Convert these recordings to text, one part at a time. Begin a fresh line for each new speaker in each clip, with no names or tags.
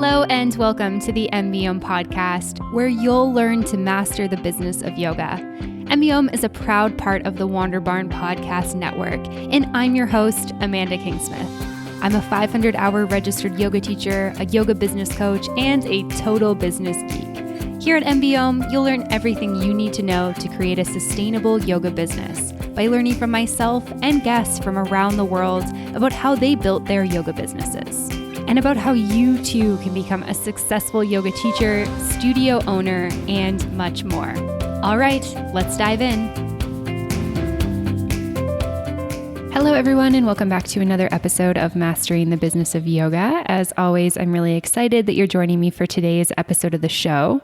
Hello and welcome to the MBOM podcast, where you'll learn to master the business of yoga. MBOM is a proud part of the Wander Barn Podcast Network, and I'm your host, Amanda Kingsmith. I'm a 500-hour registered yoga teacher, a yoga business coach, and a total business geek. Here at MBOM, you'll learn everything you need to know to create a sustainable yoga business by learning from myself and guests from around the world about how they built their yoga businesses, and about how you too can become a successful yoga teacher, studio owner, and much more. All right, let's dive in. Hello, everyone, and welcome back to another episode of Mastering the Business of Yoga. As always, I'm really excited that you're joining me for today's episode of the show.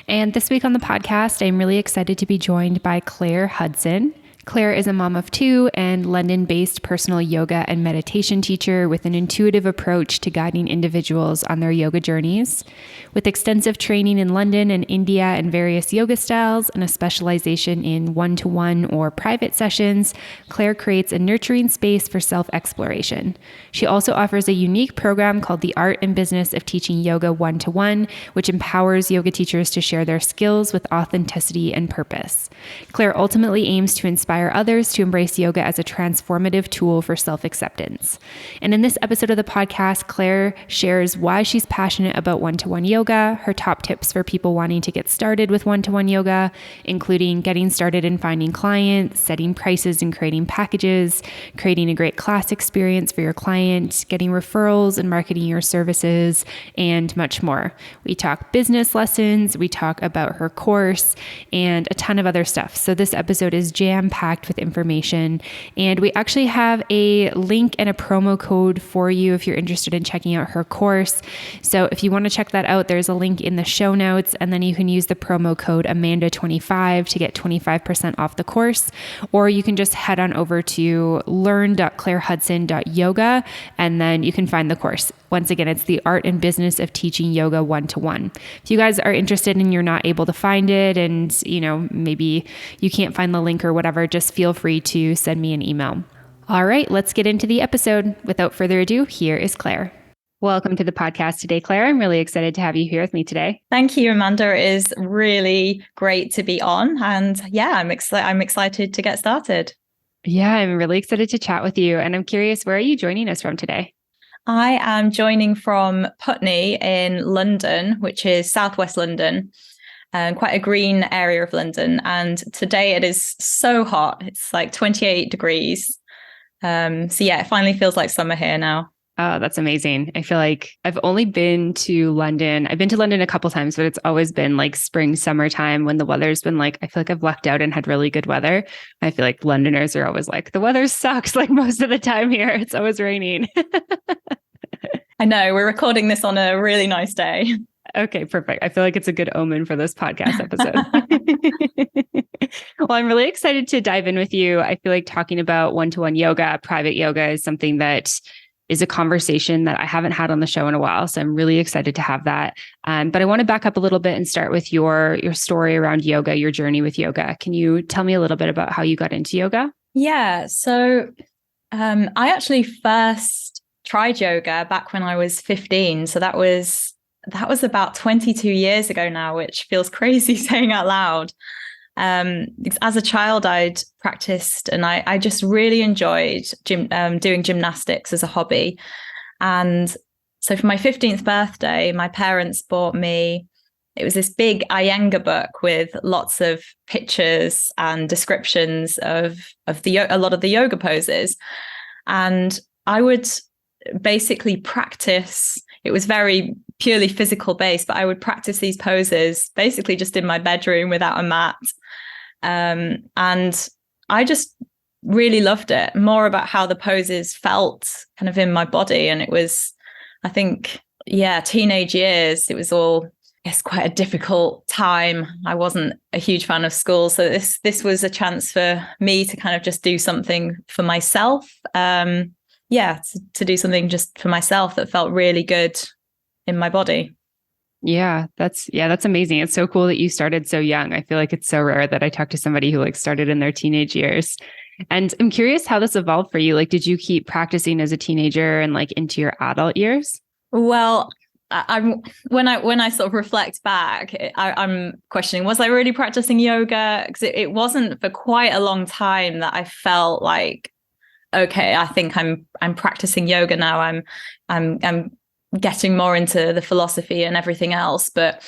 And this week on the podcast, I'm really excited to be joined by Clare Hudson. Clare is a mom of two and London-based personal yoga and meditation teacher with an intuitive approach to guiding individuals on their yoga journeys. With extensive training in London and India and various yoga styles and a specialization in one-to-one or private sessions, Clare creates a nurturing space for self-exploration. She also offers a unique program called The Art and Business of Teaching Yoga One-to-One, which empowers yoga teachers to share their skills with authenticity and purpose. Clare ultimately aims to inspire others to embrace yoga as a transformative tool for self-acceptance. And in this episode of the podcast, Clare shares why she's passionate about one-to-one yoga, her top tips for people wanting to get started with one-to-one yoga, including getting started in finding clients, setting prices and creating packages, creating a great class experience for your client, getting referrals and marketing your services, and much more. We talk business lessons, we talk about her course, and a ton of other stuff. So this episode is jam-packed with information. And we actually have a link and a promo code for you if you're interested in checking out her course. So if you want to check that out, there's a link in the show notes, and then you can use the promo code Amanda25 to get 25% off the course, or you can just head on over to learn.clarehudson.yoga, and then you can find the course. Once again, it's The Art and Business of Teaching Yoga One-to-One. If you guys are interested and you're not able to find it, and maybe you can't find the link or whatever, just feel free to send me an email. All right, let's get into the episode. Without further ado, here is Clare. Welcome to the podcast today, Clare. I'm really excited to have you here with me today.
Thank you, Amanda. It is really great to be on. And yeah, I'm excited to get started.
Yeah, I'm really excited to chat with you. And I'm curious, where are you joining us from today?
I am joining from Putney in London, which is southwest London, quite a green area of London. And today it is so hot. It's like 28 degrees. So yeah, it finally feels like summer here now.
Oh, that's amazing. I feel like I've only been to London. I've been to London a couple times, but it's always been like spring, summertime when the weather's been like, I feel like I've lucked out and had really good weather. I feel like Londoners are always like, the weather sucks like most of the time here. It's always raining.
I know, we're recording this on a really nice day.
Okay, perfect. I feel like it's a good omen for this podcast episode. Well, I'm really excited to dive in with you. I feel like talking about one-to-one yoga, private yoga is something that is a conversation that I haven't had on the show in a while. So I'm really excited to have that. But I want to back up a little bit and start with your story around yoga, your journey with yoga. Can you tell me a little bit about how you got into yoga?
Yeah. So I actually first tried yoga back when I was 15. So that was about 22 years ago now, which feels crazy saying out loud. As a child, I'd practiced and I just really enjoyed doing gymnastics as a hobby. And so for my 15th birthday, my parents bought me, it was this big Iyengar book with lots of pictures and descriptions of a lot of the yoga poses. And I would basically practice. It was very purely physical based, but I would practice these poses basically just in my bedroom without a mat. And I just really loved it, more about how the poses felt kind of in my body. And it was, I think, teenage years, it was all, I guess, quite a difficult time. I wasn't a huge fan of school. So this was a chance for me to kind of just do something for myself. To do something just for myself that felt really good in my body.
Yeah, that's amazing. It's so cool that you started so young. I feel like it's so rare that I talk to somebody who started in their teenage years. And I'm curious how this evolved for you. Did you keep practicing as a teenager and into your adult years?
Well, I'm when I sort of reflect back, I'm questioning, was I really practicing yoga? Because it wasn't for quite a long time that I felt like, okay, I think I'm practicing yoga now. I'm getting more into the philosophy and everything else. But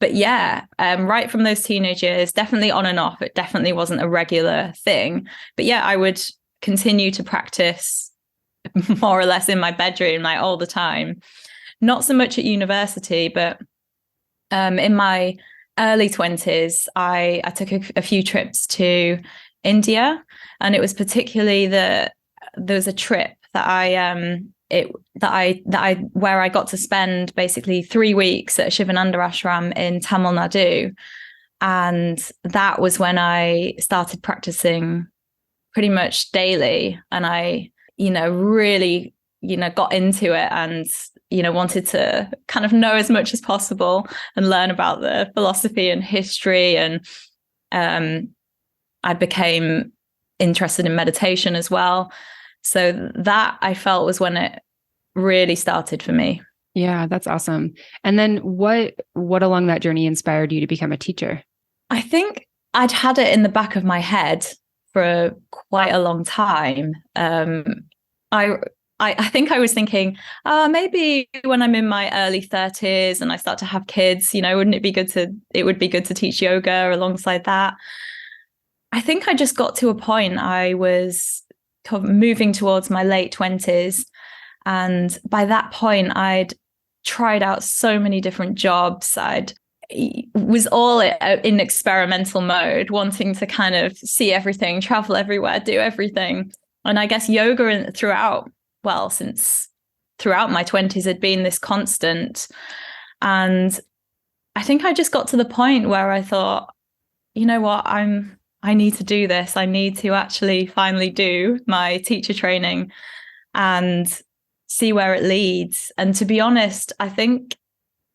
yeah, right from those teenage years, definitely on and off. It definitely wasn't a regular thing. But yeah, I would continue to practice more or less in my bedroom, like all the time. Not so much at university, but in my early 20s, I took a few trips to India, and it was particularly there was a trip that I where I got to spend basically 3 weeks at Shivananda Ashram in Tamil Nadu, and that was when I started practicing pretty much daily, and I really got into it, and wanted to kind of know as much as possible and learn about the philosophy and history, and I became interested in meditation as well. So that, I felt, was when it really started for me.
Yeah, that's awesome. And then what along that journey inspired you to become a teacher?
I think I'd had it in the back of my head for quite a long time. I think I was thinking, maybe when I'm in my early 30s and I start to have kids, wouldn't it be good to teach yoga alongside that? I think I just got to a point, I was kind of moving towards my late 20s. And by that point, I'd tried out so many different jobs. Was all in experimental mode, wanting to kind of see everything, travel everywhere, do everything. And I guess yoga throughout my 20s had been this constant. And I think I just got to the point where I thought, you know what, I need to do this. I need to actually finally do my teacher training and see where it leads. And to be honest, I think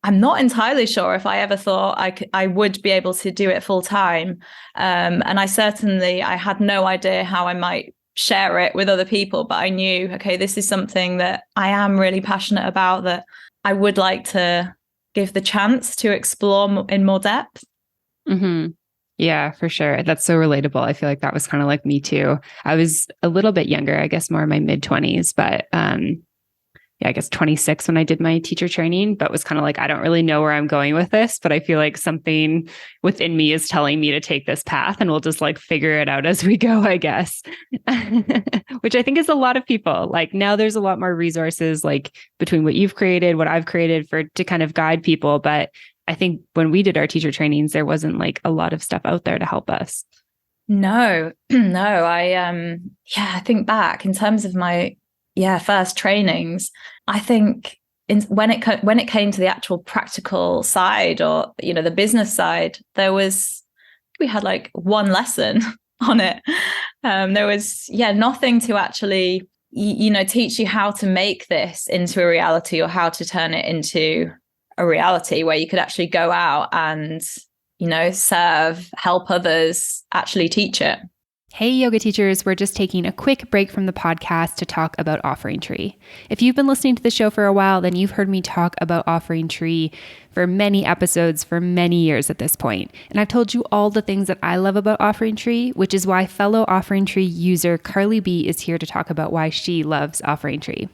I'm not entirely sure if I ever thought I would be able to do it full time. And I had no idea how I might share it with other people, but I knew, okay, this is something that I am really passionate about, that I would like to give the chance to explore in more depth.
Mm-hmm. Yeah, for sure. That's so relatable. I feel like that was kind of like me too. I was a little bit younger, I guess more in my mid-20s, but I guess 26 when I did my teacher training, but was kind of like, I don't really know where I'm going with this, but I feel like something within me is telling me to take this path, and we'll just like figure it out as we go, I guess. Which I think is a lot of people. Like now there's a lot more resources, like between what you've created, what I've created to kind of guide people. But I think when we did our teacher trainings, there wasn't like a lot of stuff out there to help us.
No. I think back in terms of my first trainings, I think when it came to the actual practical side, or the business side, we had like one lesson on it. There was nothing to actually teach you how to make this into a reality, or how to turn it into a reality where you could actually go out and serve, help others, actually teach it.
Hey, yoga teachers, we're just taking a quick break from the podcast to talk about Offering Tree. If you've been listening to the show for a while, then you've heard me talk about Offering Tree for many episodes for many years at this point. And I've told you all the things that I love about Offering Tree, which is why fellow Offering Tree user Carly B is here to talk about why she loves Offering Tree.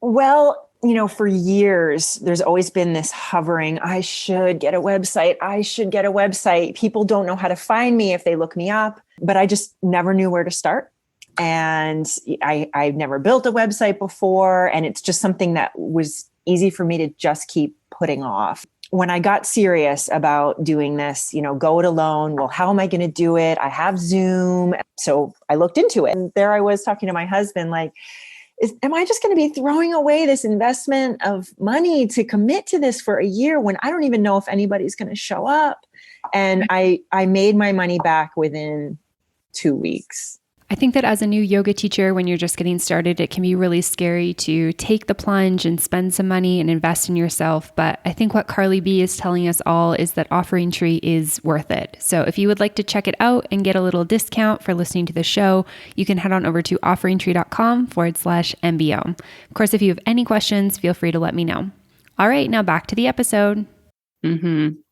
Well, for years, there's always been this hovering, I should get a website. People don't know how to find me if they look me up, but I just never knew where to start. And I've never built a website before. And it's just something that was easy for me to just keep putting off. When I got serious about doing this, go it alone. Well, how am I going to do it? I have Zoom. So I looked into it, and there I was talking to my husband, like, am I just going to be throwing away this investment of money to commit to this for a year when I don't even know if anybody's going to show up? And I made my money back within 2 weeks.
I think that as a new yoga teacher, when you're just getting started, it can be really scary to take the plunge and spend some money and invest in yourself. But I think what Carly B is telling us all is that Offering Tree is worth it. So if you would like to check it out and get a little discount for listening to the show, you can head on over to offeringtree.com/MBO. Of course, if you have any questions, feel free to let me know. All right, now back to the episode.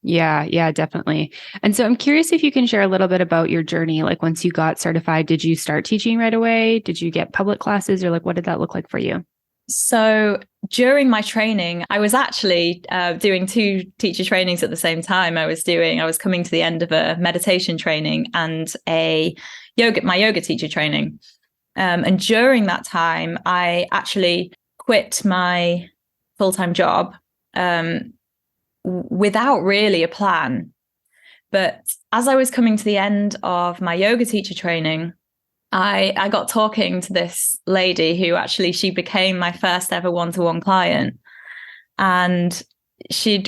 Yeah, definitely. And so I'm curious if you can share a little bit about your journey. Like once you got certified, did you start teaching right away? Did you get public classes, or like what did that look like for you?
So during my training, I was actually doing two teacher trainings at the same time. I was coming to the end of a meditation training and my yoga teacher training. And during that time, I actually quit my full-time job without really a plan. But as I was coming to the end of my yoga teacher training, I got talking to this lady who she became my first ever one-to-one client. And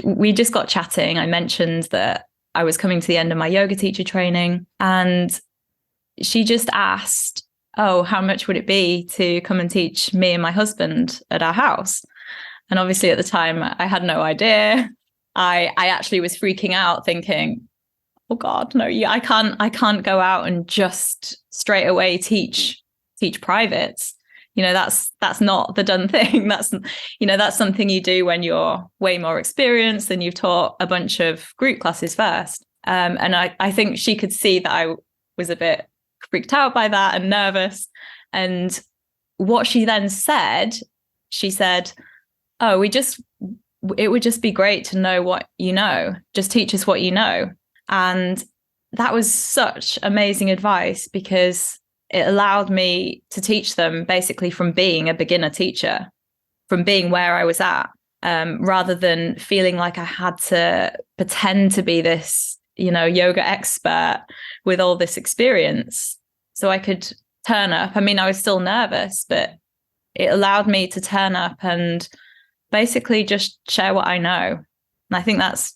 we just got chatting. I mentioned that I was coming to the end of my yoga teacher training, and she just asked, "Oh, how much would it be to come and teach me and my husband at our house?" And obviously at the time I had no idea. I actually was freaking out thinking, oh God, no, I can't go out and just straight away teach privates. That's not the done thing. That's something you do when you're way more experienced and you've taught a bunch of group classes first. And I think she could see that I was a bit freaked out by that and nervous. And what she then said, she said, "Oh, it would just be great to know what you know. Just teach us what you know." And that was such amazing advice, because it allowed me to teach them basically from being a beginner teacher, from being where I was at, rather than feeling like I had to pretend to be this, yoga expert with all this experience. So I could turn up. I mean, I was still nervous, but it allowed me to turn up and basically just share what I know. And I think that's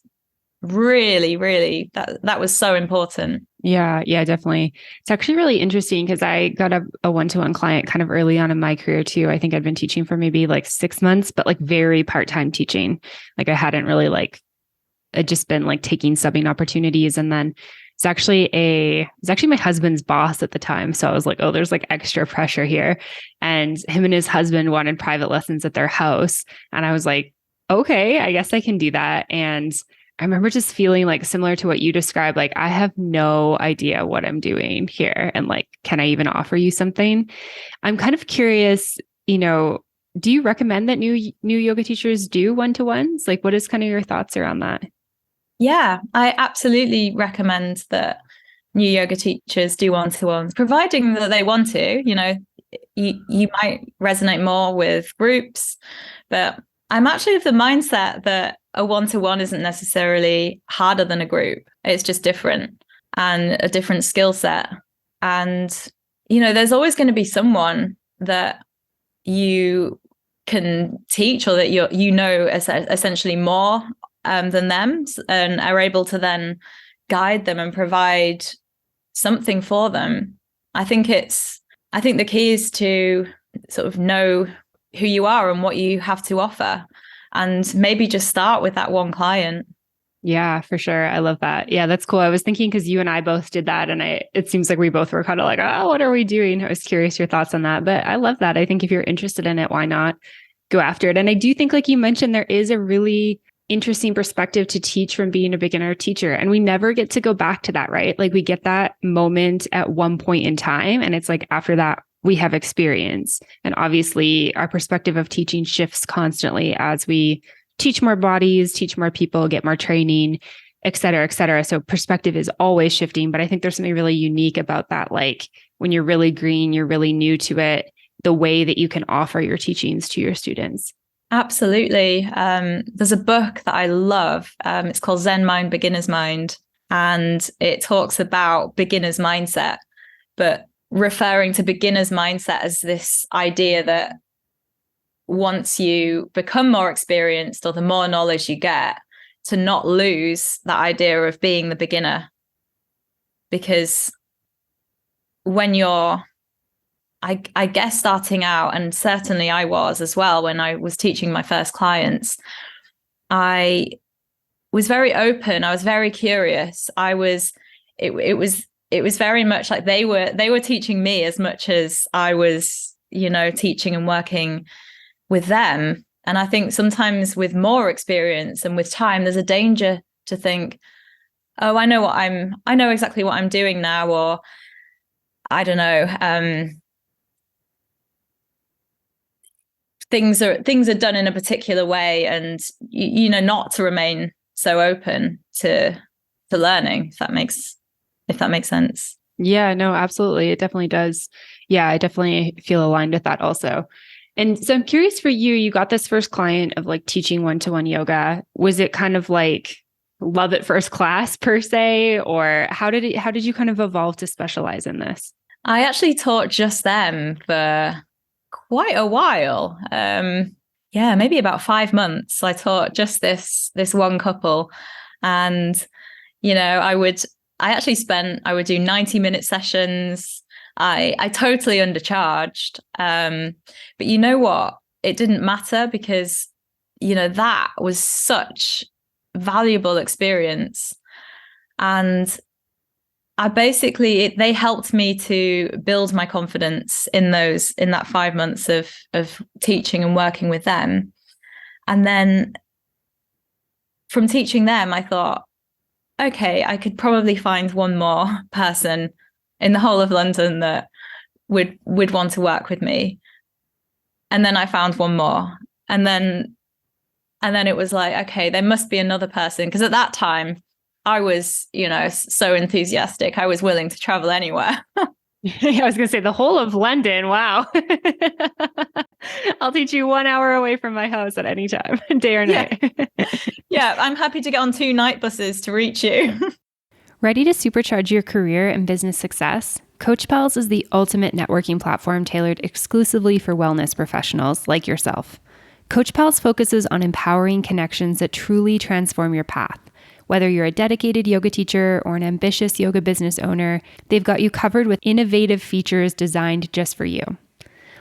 really, really, that was so important.
Yeah, definitely. It's actually really interesting because I got a one-to-one client kind of early on in my career too. I think I'd been teaching for maybe like 6 months, but like very part-time teaching. Like I hadn't really I'd just been like taking subbing opportunities. And then it's actually my husband's boss at the time. So I was like, oh, there's like extra pressure here. And him and his husband wanted private lessons at their house. And I was like, okay, I guess I can do that. And I remember just feeling like similar to what you described, like I have no idea what I'm doing here. And like, can I even offer you something? I'm kind of curious, do you recommend that new yoga teachers do one-to-ones? Like, what is kind of your thoughts around that?
Yeah, I absolutely recommend that new yoga teachers do one-to-ones, providing that they want to. You might resonate more with groups, but I'm actually of the mindset that a one-to-one isn't necessarily harder than a group. It's just different and a different skill set. And, there's always going to be someone that you can teach, or that essentially more than them, and are able to then guide them and provide something for them. I think the key is to sort of know who you are and what you have to offer, and maybe just start with that one client.
Yeah, for sure. I love that. Yeah, that's cool. I was thinking because you and I both did that, and it seems like we both were kind of like, oh, what are we doing? I was curious your thoughts on that, but I love that. I think if you're interested in it, why not go after it? And I do think, like you mentioned, there is a really interesting perspective to teach from being a beginner teacher. And we never get to go back to that, right? Like we get that moment at one point in time. And it's like after that, we have experience. And obviously our perspective of teaching shifts constantly as we teach more bodies, teach more people, get more training, et cetera, et cetera. So perspective is always shifting. But I think there's something really unique about that. Like when you're really green, you're really new to it, the way that you can offer your teachings to your students.
Absolutely. There's a book that I love. It's called Zen Mind, Beginner's Mind. And it talks about beginner's mindset, but referring to beginner's mindset as this idea that once you become more experienced, or the more knowledge you get, to not lose that idea of being the beginner. Because when you're I guess starting out, and certainly I was as well, when I was teaching my first clients, I was very open. I was very curious. It was very much like they were teaching me as much as I was, teaching and working with them. And I think sometimes with more experience and with time, there's a danger to think, oh, I know exactly what I'm doing now, or I don't know, things are done in a particular way, and not to remain so open to learning, if that makes sense.
Yeah, no, absolutely. It definitely does. Yeah, I definitely feel aligned with that also. And so I'm curious for you, you got this first client of like teaching one-to-one yoga. Was it kind of like love at first class per se, or how did you kind of evolve to specialize in this?
I actually taught just them for quite a while. Maybe about 5 months. I taught just this one couple, and I would do 90-minute sessions. I totally undercharged. But you know what? It didn't matter, because, that was such valuable experience. And they helped me to build my confidence in that 5 months of teaching and working with them. And then from teaching them, I thought, okay, I could probably find one more person in the whole of London that would want to work with me. And then I found one more. And then it was like, okay, there must be another person. Because at that time, I was, so enthusiastic. I was willing to travel anywhere.
I was going to say the whole of London. Wow. I'll teach you 1 hour away from my house at any time, day or night.
Yeah, I'm happy to get on 2 night buses to reach you.
Ready to supercharge your career and business success? Coach Pals is the ultimate networking platform tailored exclusively for wellness professionals like yourself. Coach Pals focuses on empowering connections that truly transform your path. Whether you're a dedicated yoga teacher or an ambitious yoga business owner, they've got you covered with innovative features designed just for you.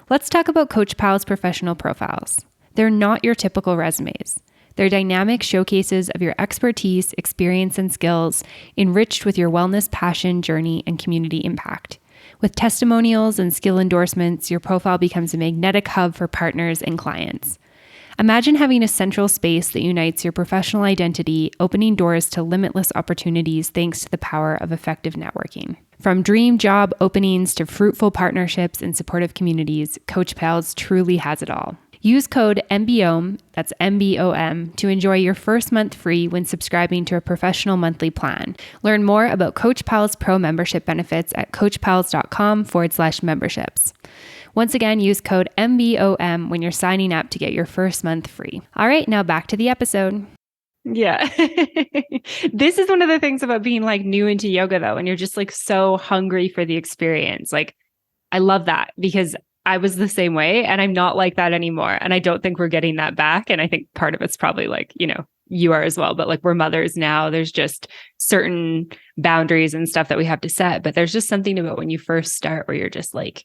Let's talk about Coach Pal's professional profiles. They're not your typical resumes. They're dynamic showcases of your expertise, experience, and skills, enriched with your wellness passion, journey, and community impact. With testimonials and skill endorsements, your profile becomes a magnetic hub for partners and clients. Imagine having a central space that unites your professional identity, opening doors to limitless opportunities thanks to the power of effective networking. From dream job openings to fruitful partnerships and supportive communities, Coach Pals truly has it all. Use code MBOM, that's MBOM, to enjoy your first month free when subscribing to a professional monthly plan. Learn more about Coach Pals Pro membership benefits at coachpals.com/memberships. Once again, use code MBOM when you're signing up to get your first month free. All right, now back to the episode. Yeah. This is one of the things about being like new into yoga though, and you're just like so hungry for the experience. Like, I love that because I was the same way and I'm not like that anymore. And I don't think we're getting that back. And I think part of it's probably like, you are as well, but like we're mothers now. There's just certain boundaries and stuff that we have to set. But there's just something about when you first start where you're just like,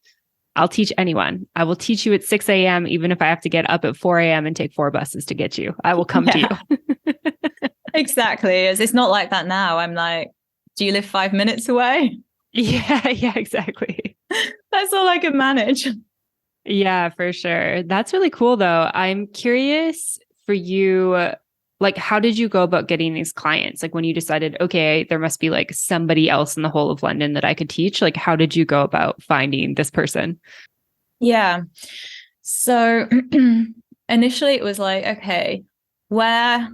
I'll teach anyone. I will teach you at 6 a.m., even if I have to get up at 4 a.m. and take 4 buses to get you. I will come to you.
Exactly. It's not like that now. I'm like, do you live 5 minutes away?
Yeah, exactly.
That's all I can manage.
Yeah, for sure. That's really cool though. I'm curious for you, like, how did you go about getting these clients? Like when you decided, okay, there must be like somebody else in the whole of London that I could teach. Like, how did you go about finding this person?
Yeah. So initially it was like, okay, where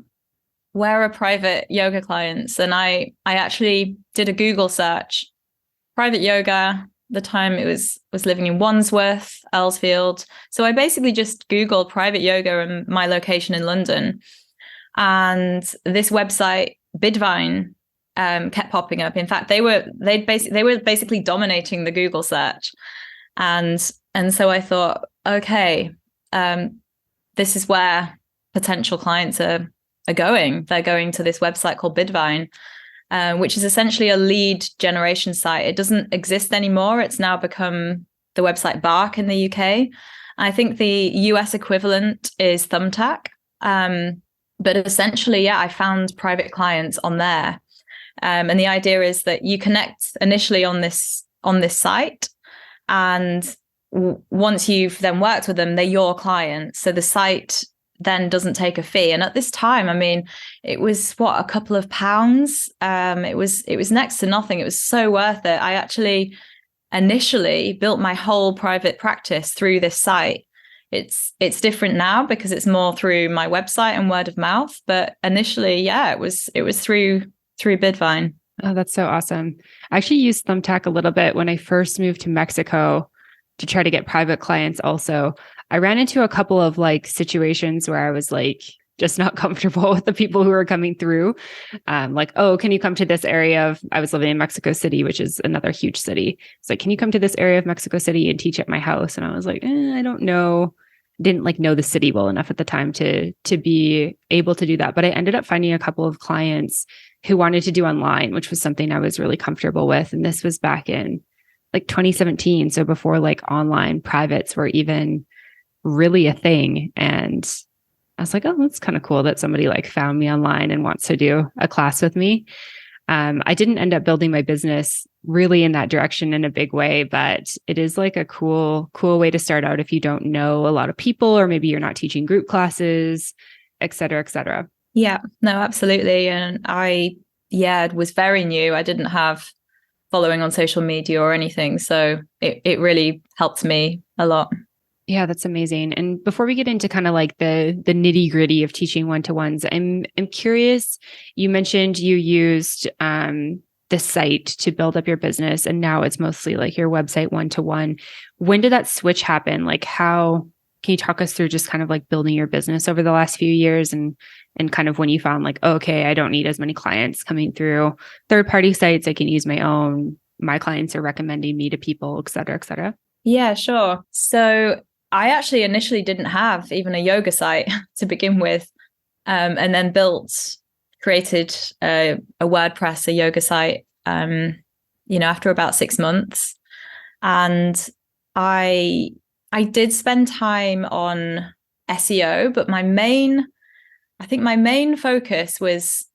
are private yoga clients? And I actually did a Google search, private yoga. The time it was living in Wandsworth, Earlsfield. So I basically just Googled private yoga and my location in London. And this website, Bidvine, kept popping up. In fact, they were basically dominating the Google search. And so I thought, okay, this is where potential clients are going. They're going to this website called Bidvine, which is essentially a lead generation site. It doesn't exist anymore. It's now become the website Bark in the UK. I think the US equivalent is Thumbtack. But essentially, I found private clients on there. And the idea is that you connect initially on this site. And once you've then worked with them, they're your clients. So the site then doesn't take a fee. And at this time, I mean, it was a couple of pounds. It was next to nothing. It was so worth it. I actually initially built my whole private practice through this site. It's different now because it's more through my website and word of mouth. But initially, yeah, it was through Bidvine.
Oh, that's so awesome. I actually used Thumbtack a little bit when I first moved to Mexico to try to get private clients also. I ran into a couple of like situations where I was like just not comfortable with the people who were coming through. Like, oh, can you come to this area of, I was living in Mexico City, which is another huge city. It's like, can you come to this area of Mexico City and teach at my house? And I was like, I don't know. Didn't like know the city well enough at the time to be able to do that. But I ended up finding a couple of clients who wanted to do online, which was something I was really comfortable with. And this was back in like 2017. So before like online privates were even really a thing. And I was like, oh, that's kind of cool that somebody like found me online and wants to do a class with me. I didn't end up building my business really in that direction in a big way, but it is like a cool way to start out if you don't know a lot of people, or maybe you're not teaching group classes, et cetera, et cetera.
Yeah, no, absolutely. And I was very new. I didn't have following on social media or anything. So it really helped me a lot.
Yeah, that's amazing. And before we get into kind of like the nitty gritty of teaching one-to-ones, I'm curious, you mentioned you used the site to build up your business, and now it's mostly like your website one-to-one. When did that switch happen? Like how, can you talk us through just kind of like building your business over the last few years and kind of when you found like, oh, okay, I don't need as many clients coming through third-party sites. I can use my own. My clients are recommending me to people, et cetera, et cetera.
Yeah, sure. So I actually initially didn't have even a yoga site to begin with, and then created a WordPress, a yoga site, after about 6 months. And I did spend time on SEO, but my main focus was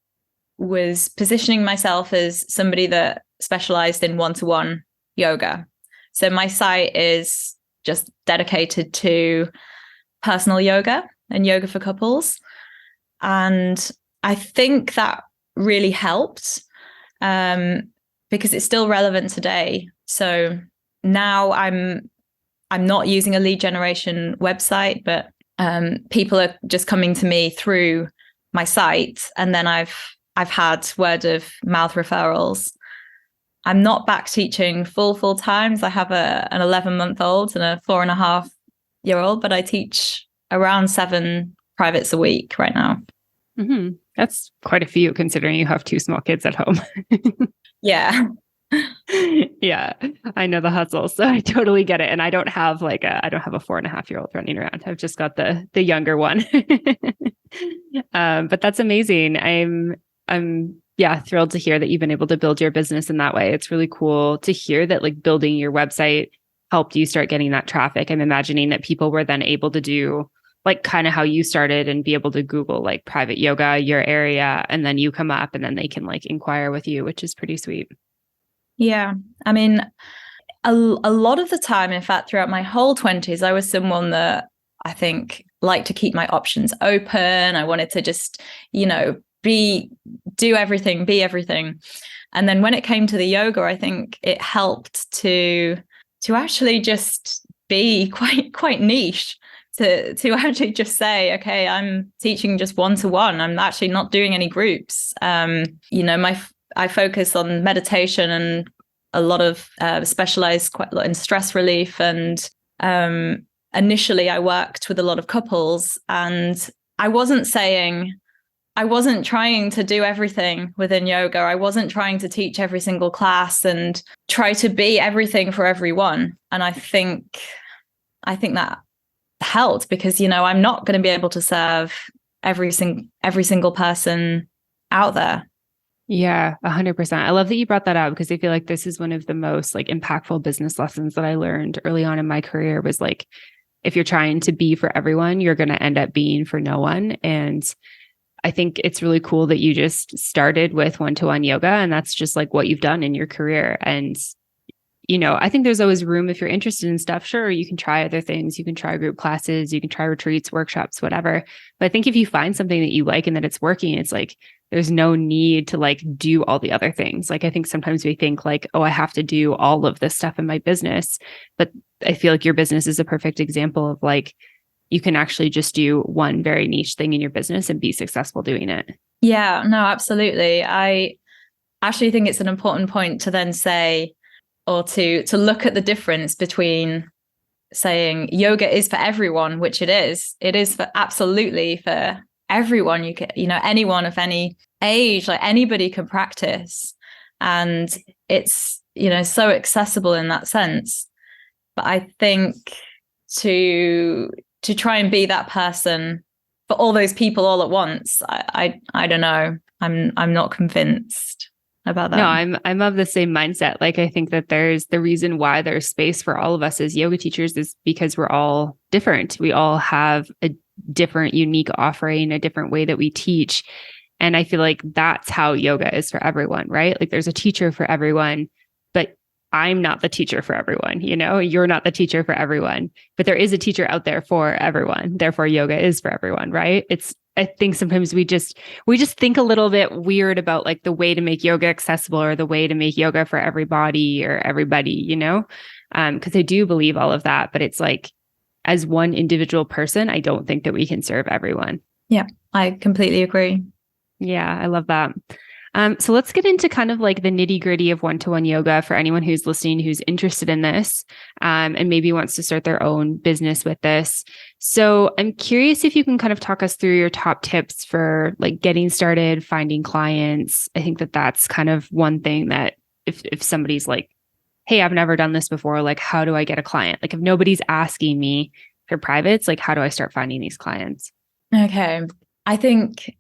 positioning myself as somebody that specialized in one-to-one yoga. So my site is just dedicated to personal yoga and yoga for couples. And I think that really helped because it's still relevant today. So now I'm not using a lead generation website, but people are just coming to me through my site. And then I've had word of mouth referrals. I'm not back teaching full times. I have an 11-month-old and a 4.5-year-old, but I teach around 7 privates a week right now.
Mm-hmm. That's quite a few considering you have 2 small kids at home.
Yeah.
Yeah, I know the hustle. So I totally get it. And I don't have a 4.5-year-old running around. I've just got the younger one. But that's amazing. I'm thrilled to hear that you've been able to build your business in that way. It's really cool to hear that like building your website helped you start getting that traffic. I'm imagining that people were then able to do like kind of how you started and be able to Google like private yoga, your area, and then you come up and then they can like inquire with you, which is pretty sweet.
Yeah. I mean, a lot of the time, in fact, throughout my whole 20s, I was someone that I think liked to keep my options open. I wanted to just, do everything, be everything. And then when it came to the yoga, I think it helped to actually just be quite niche, to actually just say, okay, I'm teaching just one-to-one. I'm actually not doing any groups. I focus on meditation and a lot of specialized quite a lot in stress relief. And initially I worked with a lot of couples, and I wasn't trying to do everything within yoga. I wasn't trying to teach every single class and try to be everything for everyone. And I think that helped because, I'm not going to be able to serve every single person out there.
Yeah, 100%. I love that you brought that up because I feel like this is one of the most like impactful business lessons that I learned early on in my career was like, if you're trying to be for everyone, you're going to end up being for no one. And I think it's really cool that you just started with one-to-one yoga and that's just like what you've done in your career. And I think there's always room if you're interested in stuff. Sure, you can try other things. You can try group classes, you can try retreats, workshops, whatever. But I think if you find something that you like and that it's working, it's like, there's no need to like do all the other things. Like, I think sometimes we think like, oh, I have to do all of this stuff in my business. But I feel like your business is a perfect example of like, you can actually just do one very niche thing in your business and be successful doing it.
Yeah, no, absolutely. I actually think it's an important point to then say, or to look at the difference between saying yoga is for everyone, which it is. It is for absolutely for everyone. You can, anyone of any age, like anybody can practice. And it's, so accessible in that sense. But I think to try and be that person for all those people all at once, I don't know. I'm not convinced about that.
No, I'm of the same mindset. Like, I think that there's the reason why there's space for all of us as yoga teachers is because we're all different. We all have a different, unique offering, a different way that we teach. And I feel like that's how yoga is for everyone, right? Like, there's a teacher for everyone, but I'm not the teacher for everyone. You're not the teacher for everyone, but there is a teacher out there for everyone. Therefore, yoga is for everyone, right? I think sometimes we just think a little bit weird about like the way to make yoga accessible or the way to make yoga for everybody or everybody, because I do believe all of that, but it's like, as one individual person, I don't think that we can serve everyone.
Yeah, I completely agree.
Yeah, I love that. So let's get into kind of like the nitty gritty of one-to-one yoga for anyone who's listening, who's interested in this, and maybe wants to start their own business with this. So I'm curious if you can kind of talk us through your top tips for like getting started, finding clients. I think that that's kind of one thing that if somebody's like, hey, I've never done this before, like, how do I get a client? Like, if nobody's asking me for privates, like, how do I start finding these clients?
Okay. I think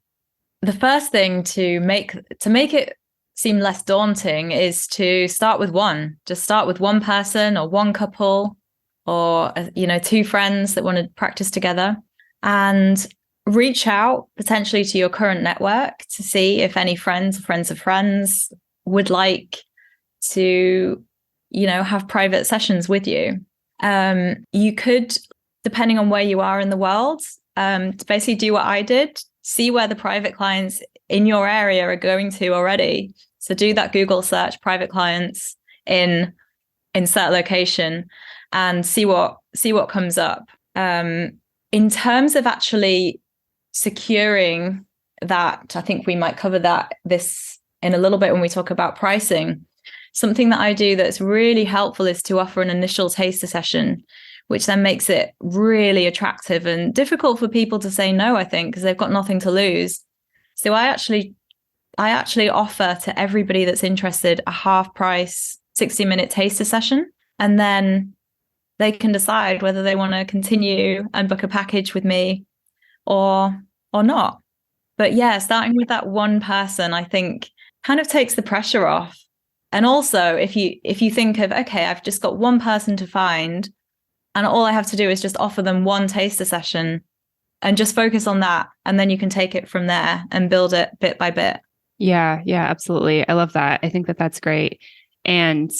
the first thing to make it seem less daunting is to start with one. Just start with one person or one couple or, two friends that want to practice together, and reach out potentially to your current network to see if any friends of friends would like to, have private sessions with you. You could, depending on where you are in the world, to basically do what I did. See where the private clients in your area are going to already. So do that Google search, private clients in insert location, and see what comes up. In terms of actually securing that, I think we might cover this in a little bit when we talk about pricing. Something that I do that's really helpful is to offer an initial taster session, which then makes it really attractive and difficult for people to say no, I think, because they've got nothing to lose. So I actually offer to everybody that's interested a half price 60-minute taster session, and then they can decide whether they want to continue and book a package with me or not. But yeah, starting with that one person, I think kind of takes the pressure off. And also, if you think of, okay, I've just got one person to find, and all I have to do is just offer them one taster session and just focus on that. And then you can take it from there and build it bit by bit.
Yeah, absolutely. I love that. I think that that's great. And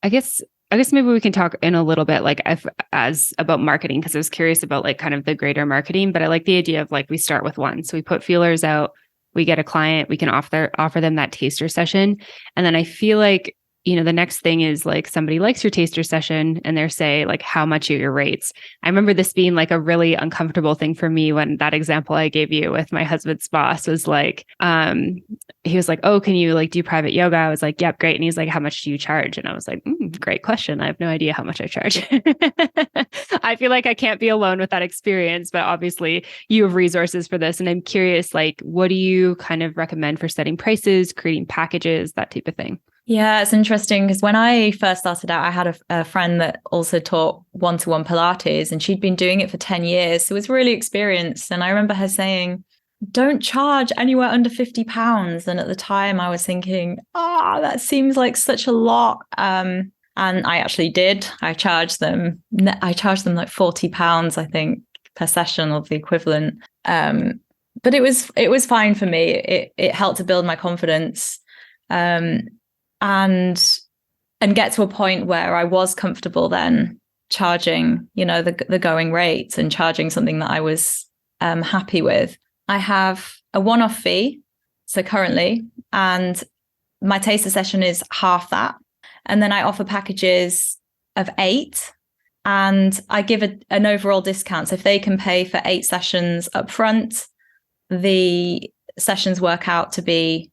I guess maybe we can talk in a little bit like as about marketing, because I was curious about like kind of the greater marketing, but I like the idea of like we start with one. So we put feelers out, we get a client, we can offer them that taster session. And then I feel like, the next thing is like somebody likes your taster session and they're say like, how much are your rates? I remember this being like a really uncomfortable thing for me when that example I gave you with my husband's boss was like, he was like, oh, can you like do private yoga? I was like, yep, great. And he's like, how much do you charge? And I was like, great question. I have no idea how much I charge. I feel like I can't be alone with that experience, but obviously you have resources for this. And I'm curious, like, what do you kind of recommend for setting prices, creating packages, that type of thing?
Yeah, it's interesting because when I first started out, I had a friend that also taught one-to-one Pilates, and she'd been doing it for 10 years. So it was really experienced. And I remember her saying, don't charge anywhere under £50. And at the time I was thinking, that seems like such a lot. And I actually did. I charged them like £40, I think, per session or the equivalent. But it was fine for me. It helped to build my confidence. And and get to a point where I was comfortable then charging, the going rates and charging something that I was happy with. I have a one-off fee, so currently, and my taster session is half that. And then I offer packages of 8, and I give an overall discount. So if they can pay for 8 sessions up front, the sessions work out to be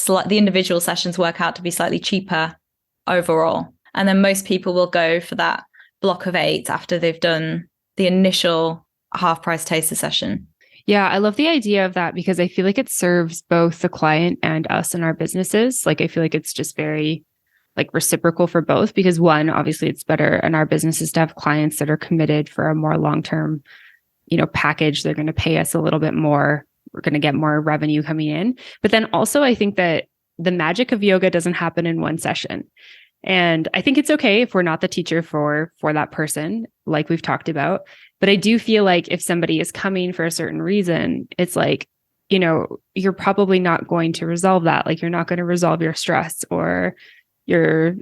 the individual sessions work out to be slightly cheaper overall. And then most people will go for that block of 8 after they've done the initial half price taster session.
Yeah, I love the idea of that because I feel like it serves both the client and us in our businesses. Like, I feel like it's just very like reciprocal for both because one, obviously it's better in our businesses to have clients that are committed for a more long-term, package. They're going to pay us a little bit more. We're going to get more revenue coming in. But then also I think that the magic of yoga doesn't happen in one session. And I think it's okay if we're not the teacher for that person, like we've talked about. But I do feel like if somebody is coming for a certain reason, it's like, you're probably not going to resolve that. Like, you're not going to resolve your stress or your,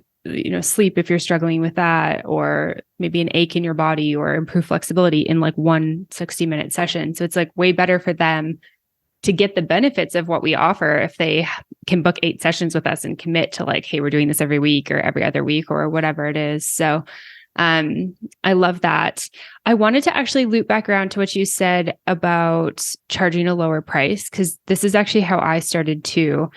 sleep if you're struggling with that, or maybe an ache in your body or improve flexibility in like one 60-minute session. So it's like way better for them to get the benefits of what we offer if they can book 8 sessions with us and commit to like, hey, we're doing this every week or every other week or whatever it is. So I love that. I wanted to actually loop back around to what you said about charging a lower price, because this is actually how I started too.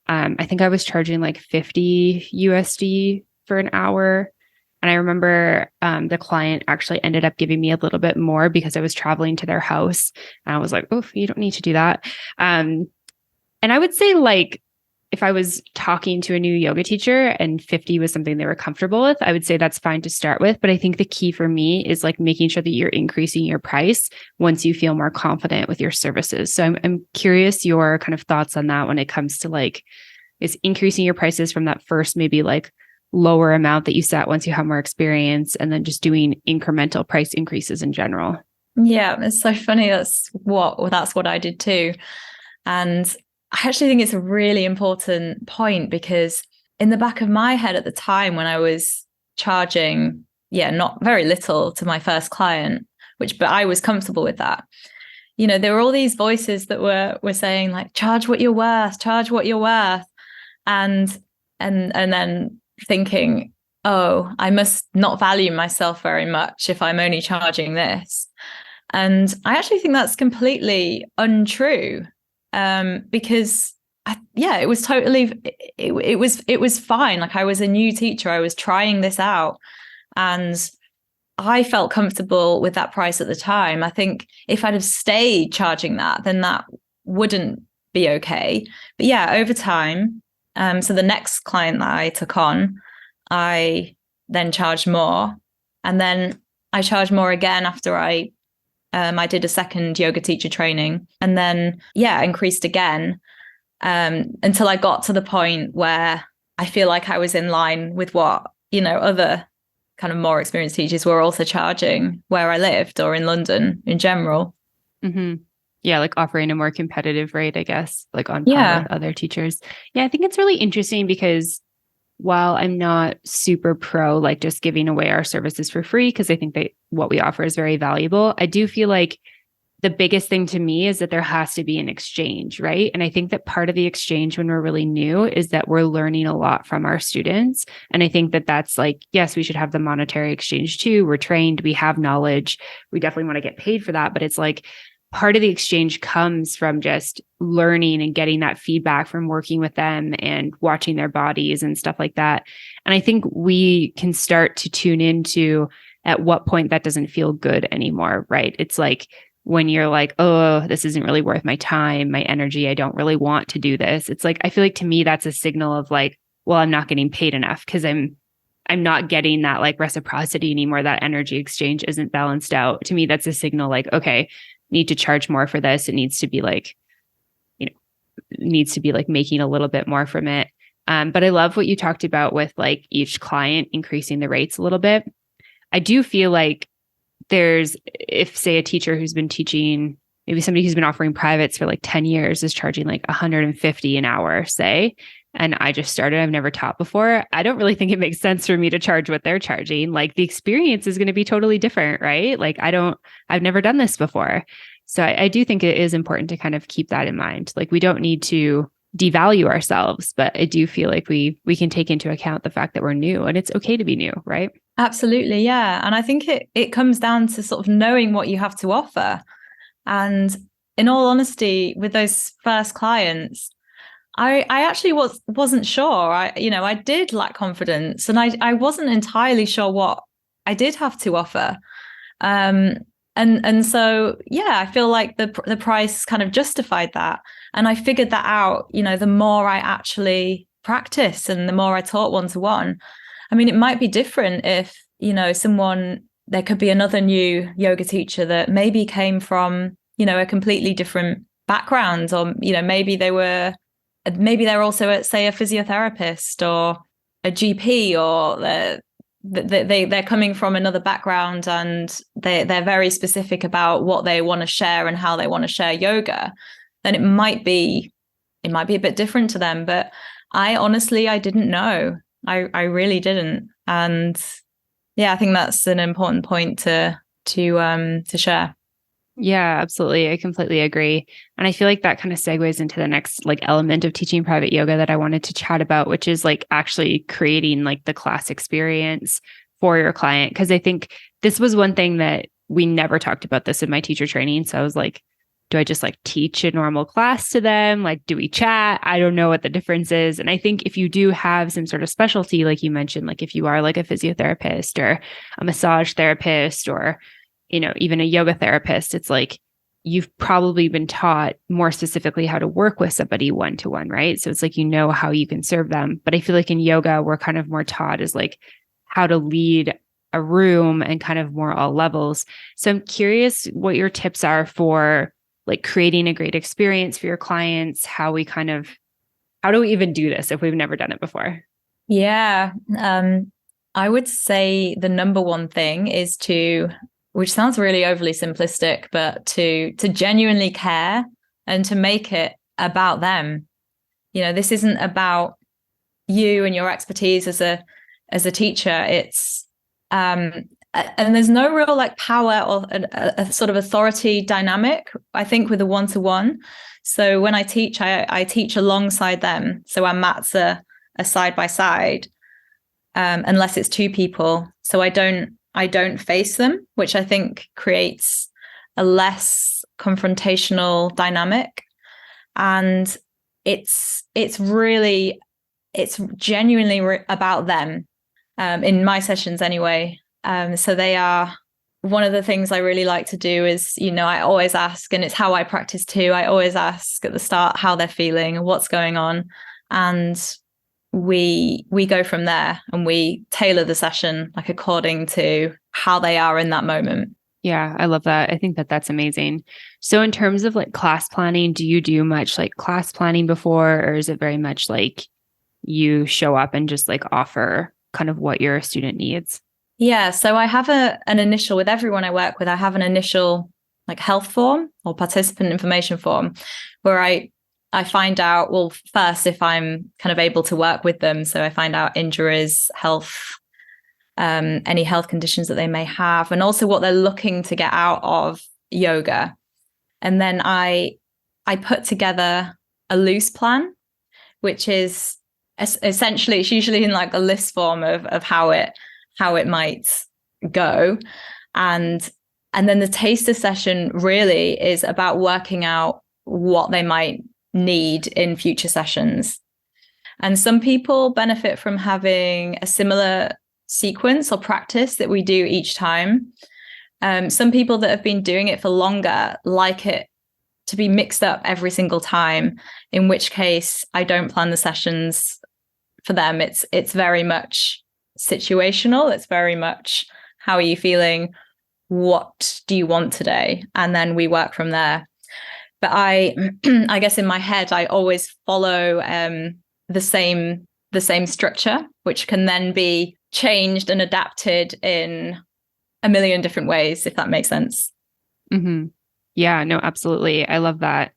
I think I was charging like 50 USD for an hour. And I remember the client actually ended up giving me a little bit more because I was traveling to their house. And I was like, oh, you don't need to do that. And I would say like, if I was talking to a new yoga teacher and 50 was something they were comfortable with, I would say that's fine to start with. But I think the key for me is like making sure that you're increasing your price once you feel more confident with your services. So I'm curious your kind of thoughts on that when it comes to like, is increasing your prices from that first maybe like lower amount that you set once you have more experience, and then just doing incremental price increases in general.
Yeah, it's so funny. That's what I did too. And I actually think it's a really important point because in the back of my head at the time when I was charging, not very little to my first client, but I was comfortable with that. There were all these voices that were saying like, charge what you're worth, charge what you're worth. And then thinking, oh, I must not value myself very much if I'm only charging this. And I actually think that's completely untrue. Because it was totally, it was fine. Like, I was a new teacher. I was trying this out and I felt comfortable with that price at the time. I think if I'd have stayed charging that, then that wouldn't be okay. But over time, so the next client that I took on, I then charged more, and then I charged more again after I did a second yoga teacher training, and then increased again until I got to the point where I feel like I was in line with what other kind of more experienced teachers were also charging where I lived or in London in general.
Mm-hmm. Yeah, like offering a more competitive rate, I guess, like on par with other teachers. Yeah, I think it's really interesting because while I'm not super pro, like just giving away our services for free, because I think that what we offer is very valuable, I do feel like the biggest thing to me is that there has to be an exchange, right? And I think that part of the exchange when we're really new is that we're learning a lot from our students. And I think that that's like, yes, we should have the monetary exchange too. We're trained, we have knowledge, we definitely want to get paid for that. But it's like, part of the exchange comes from just learning and getting that feedback from working with them and watching their bodies and stuff like that. And I think we can start to tune into at what point that doesn't feel good anymore, right? It's like when you're like, oh, this isn't really worth my time, my energy, I don't really want to do this. It's like, I feel like to me, that's a signal of like, well, I'm not getting paid enough because I'm not getting that like reciprocity anymore. That energy exchange isn't balanced out. To me, that's a signal like, okay, need to charge more for this. It needs to be like, making a little bit more from it. But I love what you talked about with like each client increasing the rates a little bit. I do feel like if say a teacher who's been teaching, maybe somebody who's been offering privates for like 10 years is charging like 150 an hour, say, and I just started, I've never taught before, I don't really think it makes sense for me to charge what they're charging. Like the experience is going to be totally different, right? Like I've never done this before. So I do think it is important to kind of keep that in mind. Like we don't need to devalue ourselves, but I do feel like we can take into account the fact that we're new, and it's okay to be new, right?
Absolutely, yeah. And I think it comes down to sort of knowing what you have to offer. And in all honesty, with those first clients, I actually wasn't sure. I did lack confidence, and I wasn't entirely sure what I did have to offer. And so yeah, I feel like the price kind of justified that, and I figured that out. The more I actually practice and the more I taught one-to-one. I mean, it might be different if there could be another new yoga teacher that maybe came from a completely different background, or maybe they're also say a physiotherapist or a GP, or they're coming from another background and they're very specific about what they want to share and how they want to share yoga. Then it might be a bit different to them. But I didn't know. I really didn't. And yeah, I think that's an important point to share.
Yeah, absolutely. I completely agree. And I feel like that kind of segues into the next like element of teaching private yoga that I wanted to chat about, which is like actually creating like the class experience for your client. Cause I think this was one thing that we never talked about this in my teacher training. So I was like, do I just like teach a normal class to them? Like, do we chat? I don't know what the difference is. And I think if you do have some sort of specialty, like you mentioned, like if you are like a physiotherapist or a massage therapist or even a yoga therapist, it's like you've probably been taught more specifically how to work with somebody one-to-one, right? So it's like, how you can serve them. But I feel like in yoga, we're kind of more taught as like how to lead a room and kind of more all levels. So I'm curious what your tips are for like creating a great experience for your clients, how do we even do this if we've never done it before?
Yeah. I would say the number one thing is which sounds really overly simplistic, but to genuinely care and to make it about them. This isn't about you and your expertise as a teacher. It's and there's no real like power or a sort of authority dynamic, I think, with a one-to-one. So when I teach, I teach alongside them. So our mats are side by side, unless it's two people. So I don't face them, which I think creates a less confrontational dynamic. And it's genuinely about them, in my sessions anyway. So they are one of the things I really like to do is, I always ask, and it's how I practice too. I always ask at the start how they're feeling and what's going on. And we go from there, and we tailor the session like according to how they are in that moment.
Yeah, I love that. I think that that's amazing. So in terms of like class planning, do you do much like class planning before, or is it very much like you show up and just like offer kind of what your student needs?
Yeah, so I have an initial, with everyone I work with, I have an initial like health form or participant information form where I find out, well, first, if I'm kind of able to work with them. So I find out injuries, health, any health conditions that they may have, and also what they're looking to get out of yoga. And then I put together a loose plan, which is essentially, it's usually in like a list form of how it might go. And then the taster session really is about working out what they might need in future sessions. And some people benefit from having a similar sequence or practice that we do each time. Some people that have been doing it for longer like it to be mixed up every single time, in which case I don't plan the sessions for them. It's very much situational. It's very much, how are you feeling? What do you want today? And then we work from there. But I guess in my head, I always follow the same structure, which can then be changed and adapted in a million different ways, if that makes sense.
Mm-hmm. Yeah, no, absolutely. I love that.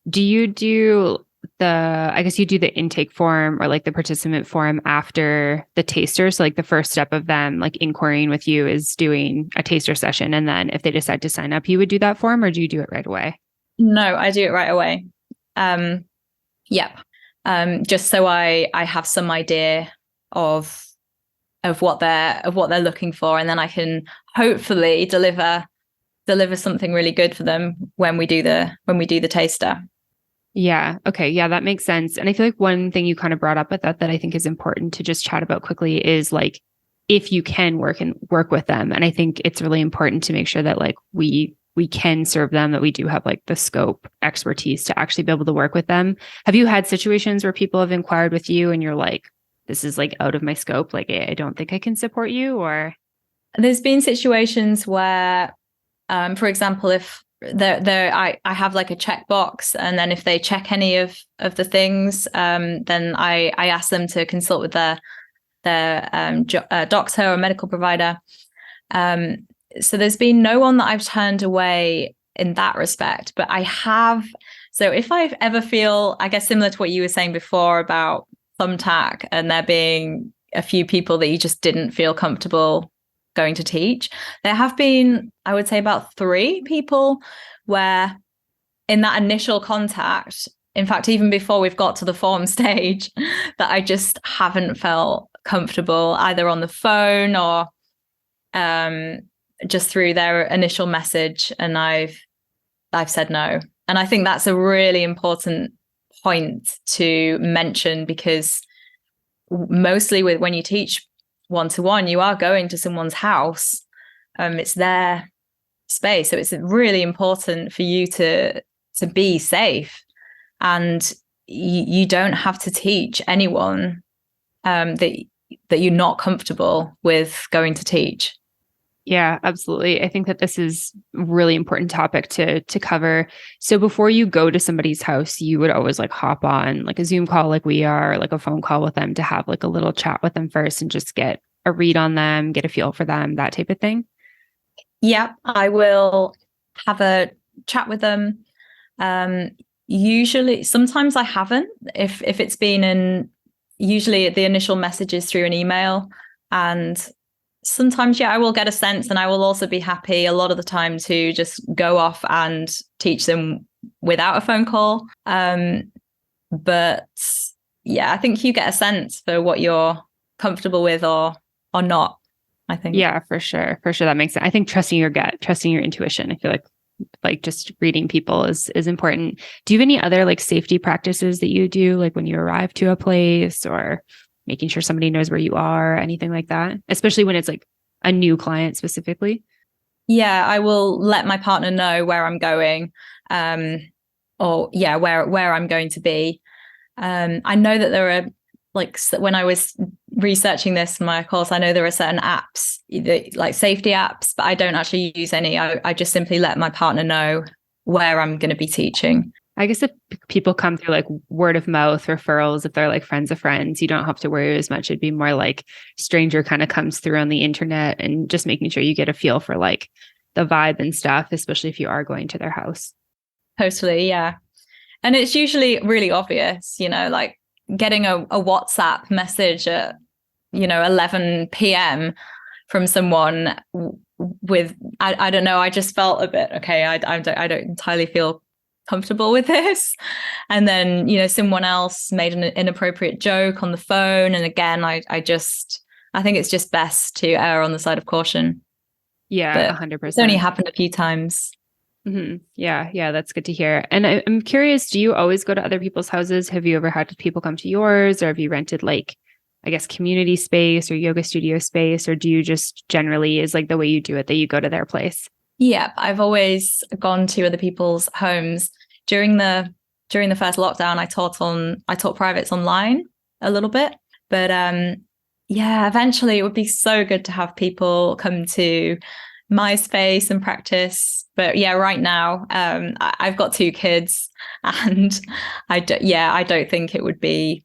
Do you do I guess you do the intake form or like the participant form after the taster. So like the first step of them like inquiring with you is doing a taster session. And then if they decide to sign up, you would do that form, or do you do it right away?
No, I do it right away. Yep. Just so I have some idea of what they're looking for, and then I can hopefully deliver something really good for them when we do the taster.
Yeah. Okay. Yeah, that makes sense. And I feel like one thing you kind of brought up with that I think is important to just chat about quickly is like, if you can work with them. And I think it's really important to make sure that like we can serve them, that we do have like the scope expertise to actually be able to work with them. Have you had situations where people have inquired with you and you're like, this is like out of my scope, like I don't think I can support you? Or
there's been situations where, for example, if I have like a checkbox, and then if they check any of the things, then I ask them to consult with their doctor or medical provider. So there's been no one that I've turned away in that respect, but I have. So if I ever feel, I guess similar to what you were saying before about thumbtack, and there being a few people that you just didn't feel comfortable going to teach, there have been, I would say, about 3 people where in that initial contact, in fact, even before we've got to the form stage, that I just haven't felt comfortable either on the phone or just through their initial message, and I've said no. And I think that's a really important point to mention, because mostly when you teach one-to-one, you are going to someone's house. It's their space, so it's really important for you to be safe, and you don't have to teach anyone that you're not comfortable with going to teach.
Yeah, absolutely. I think that this is a really important topic to cover. So before you go to somebody's house, you would always like hop on like a Zoom call like we are, or like a phone call with them to have like a little chat with them first and just get a read on them, get a feel for them, that type of thing.
Yeah, I will have a chat with them. Usually, sometimes I haven't. If it's been usually the initial messages through an email, and sometimes, yeah, I will get a sense, and I will also be happy a lot of the time to just go off and teach them without a phone call. But yeah, I think you get a sense for what you're comfortable with or not, I think.
Yeah, for sure. For sure. That makes sense. I think trusting your gut, trusting your intuition. I feel like just reading people is important. Do you have any other like safety practices that you do, like when you arrive to a place, or making sure somebody knows where you are, anything like that, especially when it's like a new client specifically?
Yeah, I will let my partner know where I'm going, or yeah, where I'm going to be. I know that there are, like, when I was researching this in my course, I know there are certain apps, like safety apps, but I don't actually use any. I just simply let my partner know where I'm going to be teaching.
I guess if people come through like word of mouth referrals, if they're like friends of friends, you don't have to worry as much. It'd be more like stranger kind of comes through on the internet, and just making sure you get a feel for like the vibe and stuff, especially if you are going to their house.
Totally. Yeah. And it's usually really obvious, like getting a WhatsApp message at, 11 p.m. from someone with, I don't know, I just felt a bit, okay, I don't entirely feel comfortable with this. And then, someone else made an inappropriate joke on the phone. And again, I think it's just best to err on the side of caution.
Yeah, 100%.
It's only happened a few times.
Mm-hmm. Yeah, that's good to hear. And I'm curious, do you always go to other people's houses? Have you ever had people come to yours, or have you rented like, I guess, community space or yoga studio space, or do you just generally, is like the way you do it that you go to their place?
Yeah, I've always gone to other people's homes. During the first lockdown, I taught privates online a little bit, but yeah, eventually it would be so good to have people come to my space and practice. But yeah, right now I've got 2 kids, and I don't think it would be,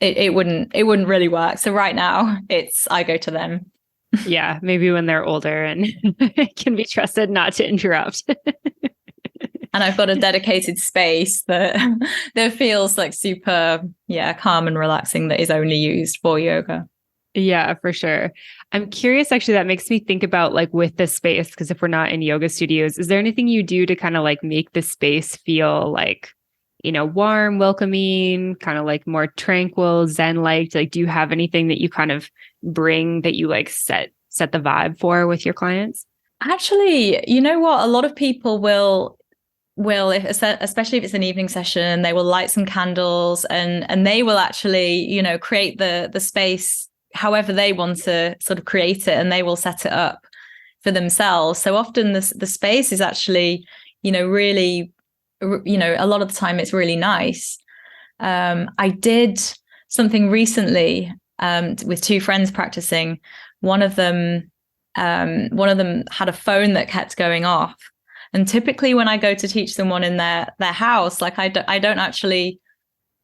it wouldn't really work. So right now I go to them.
Yeah, maybe when they're older and can be trusted not to interrupt.
And I've got a dedicated space that that feels like super, calm and relaxing, that is only used for yoga.
Yeah, for sure. I'm curious, actually, that makes me think about like with the space, because if we're not in yoga studios, is there anything you do to kind of like make the space feel like, warm, welcoming, kind of like more tranquil, Zen-like? Like, do you have anything that you kind of bring that you like set the vibe for with your clients?
Actually, you know what? A lot of people will especially if it's an evening session, they will light some candles and they will actually, create the space however they want to sort of create it, and they will set it up for themselves. So often the space is actually, really, a lot of the time it's really nice. I did something recently with two friends practicing. One of them had a phone that kept going off. And typically when I go to teach someone in their house, like I don't actually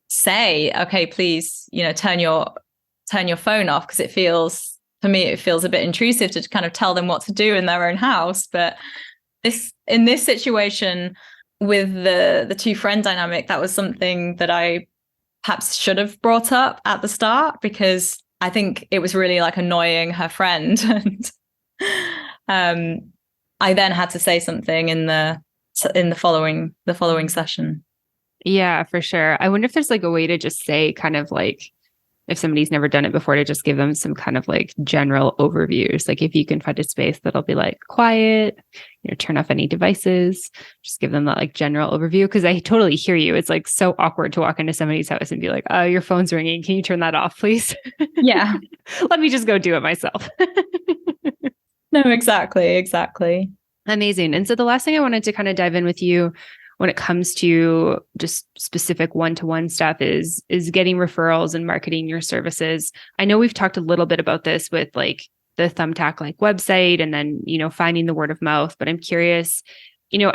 say, okay, please, turn your phone off, because it feels a bit intrusive to kind of tell them what to do in their own house. But in this situation with the two friend dynamic, that was something that I perhaps should have brought up at the start, because I think it was really like annoying her friend. And I then had to say something in the following session.
Yeah, for sure. I wonder if there's like a way to just say kind of like, if somebody's never done it before, to just give them some kind of like general overviews. Like if you can find a space that'll be like quiet, turn off any devices, just give them that like general overview. Cause I totally hear you. It's like so awkward to walk into somebody's house and be like, oh, your phone's ringing. Can you turn that off, please?
Yeah.
Let me just go do it myself.
No, exactly.
Amazing. And so the last thing I wanted to kind of dive in with you when it comes to just specific one-to-one stuff is getting referrals and marketing your services. I know we've talked a little bit about this with like the Thumbtack like website and then, finding the word of mouth, but I'm curious,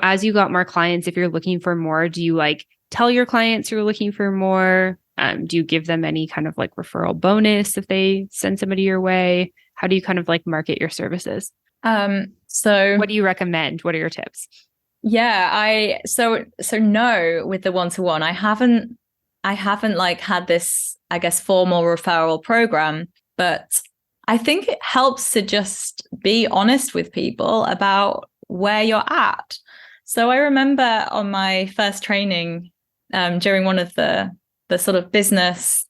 as you got more clients, if you're looking for more, do you like tell your clients you're looking for more? Do you give them any kind of like referral bonus if they send somebody your way? How do you kind of like market your services?
So
what do you recommend? What are your tips?
Yeah, so no, with the one-to-one, I haven't like had this, I guess, formal referral program, but I think it helps to just be honest with people about where you're at. So I remember on my first training, during one of the sort of business,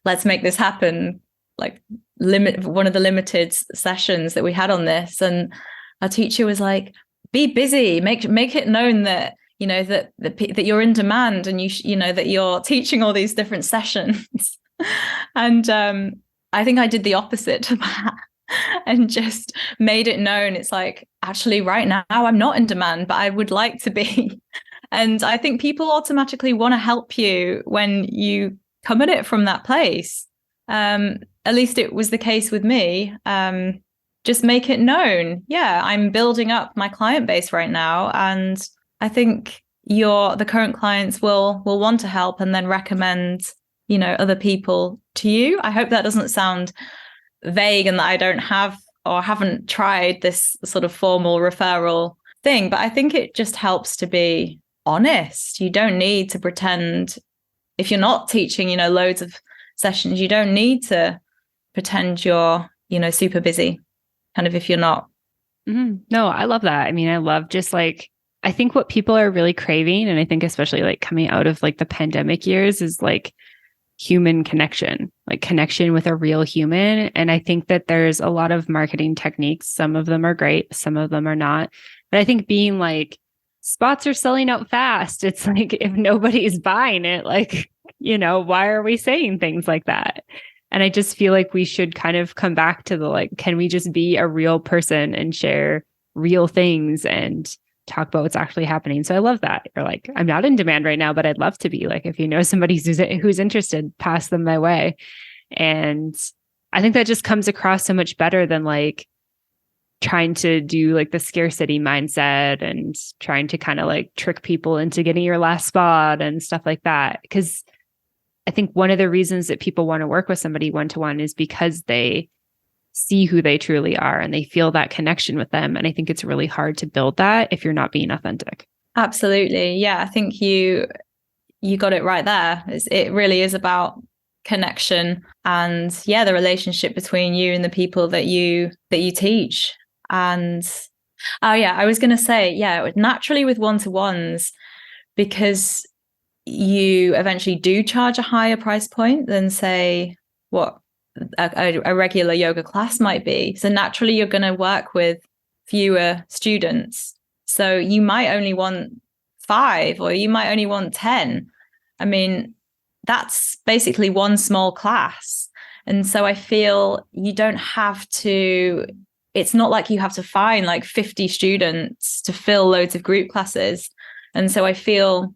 let's make this happen, like one of the limited sessions that we had on this, and our teacher was like, be busy, make it known that that you're in demand, and that you're teaching all these different sessions. And I think I did the opposite to that and just made it known. It's like, actually right now I'm not in demand, but I would like to be. And I think people automatically want to help you when you come at it from that place. At least it was the case with me. Just make it known. Yeah, I'm building up my client base right now, and I think the current clients will want to help and then recommend, other people to you. I hope that doesn't sound vague and that I don't have or haven't tried this sort of formal referral thing, but I think it just helps to be honest. You don't need to pretend. If you're not teaching, loads of sessions, you don't need to pretend you're, super busy. Kind of if you're not.
Mm-hmm. No, I love that. I mean, I love just like, I think what people are really craving, and I think especially like coming out of like the pandemic years, is like human connection, like connection with a real human. And I think that there's a lot of marketing techniques. Some of them are great, some of them are not. But I think being like, spots are selling out fast. It's like, if nobody's buying it, like, why are we saying things like that? And I just feel like we should kind of come back to the like, can we just be a real person and share real things and talk about what's actually happening? So I love that. You're like, I'm not in demand right now, but I'd love to be. Like, if somebody who's interested, pass them my way. And I think that just comes across so much better than like trying to do like the scarcity mindset and trying to kind of like trick people into getting your last spot and stuff like that. Because I think one of the reasons that people want to work with somebody one-to-one is because they see who they truly are and they feel that connection with them. And I think it's really hard to build that if you're not being authentic.
Absolutely. Yeah, I think you got it right there. It really is about connection and the relationship between you and the people that you teach. And oh yeah, I was going to say, naturally with one-to-ones, because you eventually do charge a higher price point than, say, what a regular yoga class might be. So naturally you're going to work with fewer students. So you might only want 5, or you might only want 10. I mean, that's basically one small class. And so I feel you don't have to, it's not like you have to find like 50 students to fill loads of group classes. And so I feel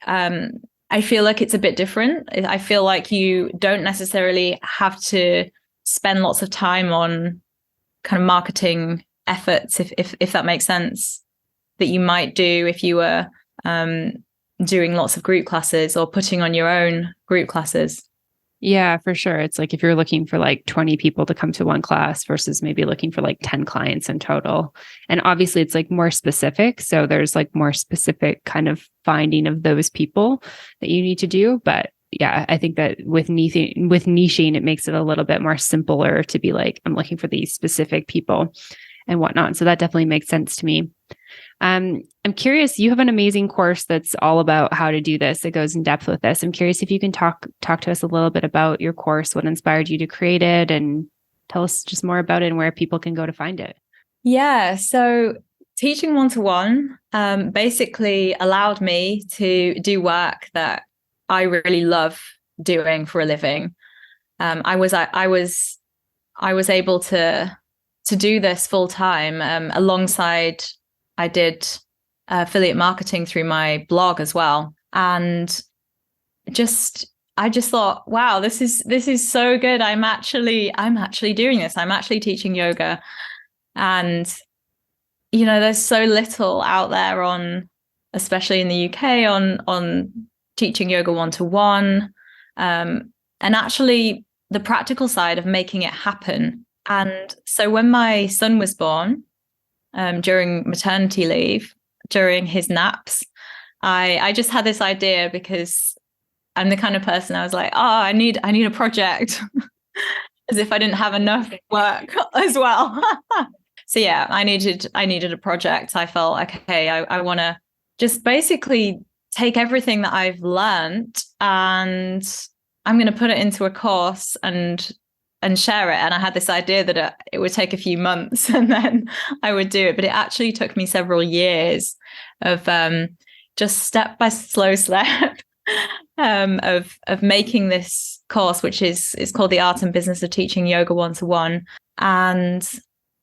like it's a bit different. I feel like you don't necessarily have to spend lots of time on kind of marketing efforts, if that makes sense, that you might do if you were doing lots of group classes or putting on your own group classes.
Yeah, for sure. It's like if you're looking for like 20 people to come to one class versus maybe looking for like 10 clients in total. And obviously it's like more specific. So there's like more specific kind of finding of those people that you need to do. But yeah, I think that with niching, it makes it a little bit more simpler to be like, I'm looking for these specific people and whatnot. So that definitely makes sense to me. I'm curious, you have an amazing course that's all about how to do this. It goes in depth with this. I'm curious if you can talk to us a little bit about your course, what inspired you to create it, and tell us just more about it and where people can go to find it.
Yeah, so teaching one-to-one basically allowed me to do work that I really love doing for a living. I was able to do this full time alongside. I did affiliate marketing through my blog as well, and I just thought, wow, this is so good. I'm actually doing this. I'm actually teaching yoga, and there's so little out there on, especially in the UK, on teaching yoga one-to-one, and actually the practical side of making it happen. And so when my son was born, during maternity leave, during his naps, I just had this idea, because I'm the kind of person, I was like, oh, I need a project, as if I didn't have enough work as well. So yeah, I needed a project. I felt, okay, I want to just basically take everything that I've learned, and I'm going to put it into a course and share it. And I had this idea that it would take a few months and then I would do it. But it actually took me several years of just step by slow step of making this course, which is called The Art and Business of Teaching Yoga One-to-One. And